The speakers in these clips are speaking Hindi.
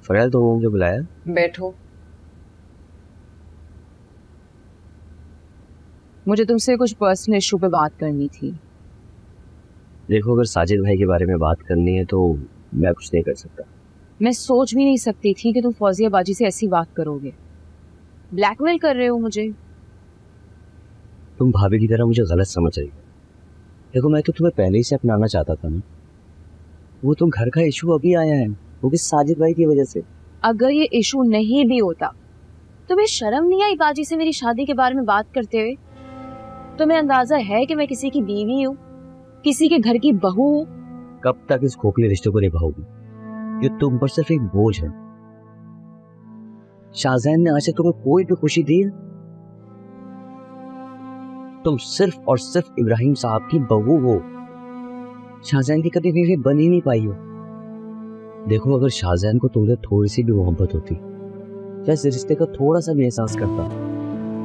फरियाल, तो मुझे बुलाया? बैठो। मुझे तुमसे कुछ पर्सनल इशू पे बात करनी थी। देखो, अगर साजिद भाई के बारे में बात करनी है तो मैं कुछ नहीं कर सकता। मैं सोच भी नहीं सकती थी कि तुम फौजिया बाजी से ऐसी बात करोगे। ब्लैकमेल कर रहे हो मुझे। तुम भाभी की तरह मुझे गलत समझ रही हो। देखो, मैं तो तुम्हें पहले ही से अपनाना चाहता था ना। वो तुम घर का इशू अभी आया है, वो भी साजिद भाई की वजह से। अगर ये इशू नहीं भी होता तुम्हें शर्म नहीं आई बाजी से मेरी शादी के बारे में बात करते हुए? तुम्हें अंदाजा है कि मैं किसी की बीवी हूँ, किसी के घर की बहू हूँ? कब तक इस खोखले रिश्ते को निभाओगी? ये तुम पर सिर्फ एक बोझ है। शाहजैन ने आज तक तुम्हें कोई भी खुशी दी है? तुम सिर्फ और सिर्फ इब्राहिम साहब की बहू हो। शाहजैन की कभी बीवी बन ही नहीं पाई हो। देखो, अगर शाहजैन को तुमसे थोड़ी सी भी मोहब्बत होती या इस रिश्ते का थोड़ा सा भी एहसास करता,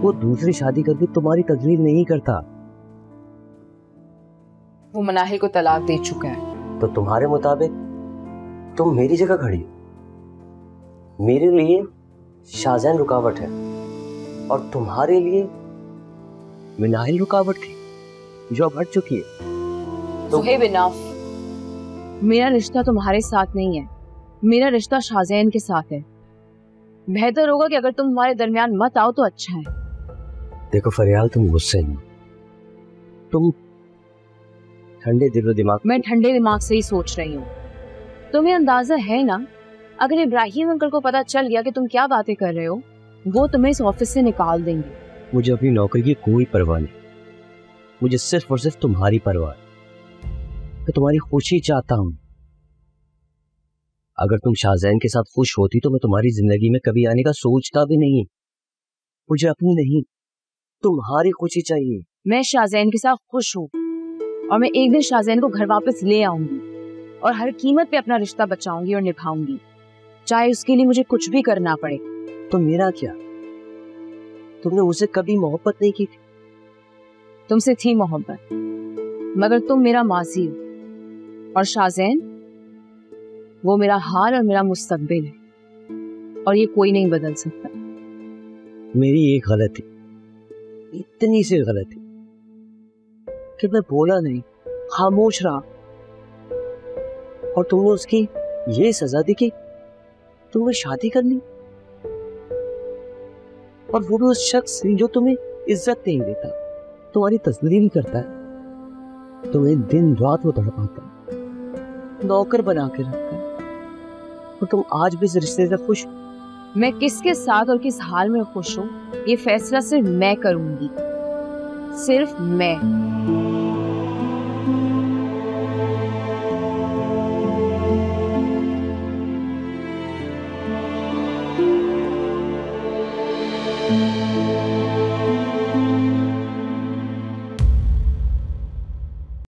वो दूसरी शादी करके तुम्हारी तकलीफ नहीं करता। वो मनाहिल को तलाक दे चुका है। तो तुम्हारे मुताबिक तुम मेरी जगह खड़ी हो। मेरे लिए शाहजैन रुकावट है और तुम्हारे लिए मनाहिल रुकावट थी जो अब हट चुकी है। सुहेब इनफ। मेरा रिश्ता तुम्हारे साथ नहीं है, मेरा रिश्ता शाहजैन के साथ है। बेहतर होगा कि अगर तुम हमारे दरमियान मत आओ तो अच्छा है। देखो फरियाल, तुम गुस्से नहीं, तुम ठंडे दिलो दिमाग। मैं ठंडे दिमाग से ही सोच रही हूँ। तुम्हें अंदाजा है ना, अगर इब्राहिम अंकल को पता चल गया कि तुम क्या बातें कर रहे हो, वो तुम्हें इस ऑफिस से निकाल देंगे। मुझे अपनी नौकरी की कोई परवाह नहीं, मुझे सिर्फ और सिर्फ तुम्हारी परवाह है। मैं तुम्हारी खुशी चाहता हूँ। अगर तुम शाहजैन के साथ खुश होती तो मैं तुम्हारी जिंदगी में कभी आने का सोचता भी नहीं। मुझे अपनी नहीं, तुम्हारी खुशी चाहिए। मैं शाहजैन के साथ खुश हूँ और मैं एक दिन शाहजैन को घर वापस ले आऊंगी और हर कीमत पे अपना रिश्ता बचाऊंगी और निभाऊंगी, चाहे उसके लिए मुझे कुछ भी करना पड़े। तो मेरा क्या? तुमने मुझसे कभी मोहब्बत नहीं की थी? तुमसे थी मोहब्बत, मगर तुम मेरा माजी हो और शाहजैन वो मेरा हाल और मेरा मुस्तकबिल है और ये कोई नहीं बदल सकता। मेरी एक गलती, इतनी सी गलती कि मैं बोला नहीं, खामोश रहा, और तुमने उसकी ये सजा दी कि तुम्हें शादी करनी, और वो भी उस शख्स से जो तुम्हें इज्जत नहीं देता, तुम्हारी तस्वीर भी करता है, तुम्हें दिन रात वो तड़पाता है, नौकर बना के रखता है, और तुम आज भी इस रिश्ते से खुश? मैं किसके साथ और किस हाल में खुश हूँ ये फैसला सिर्फ मैं करूंगी, सिर्फ मैं।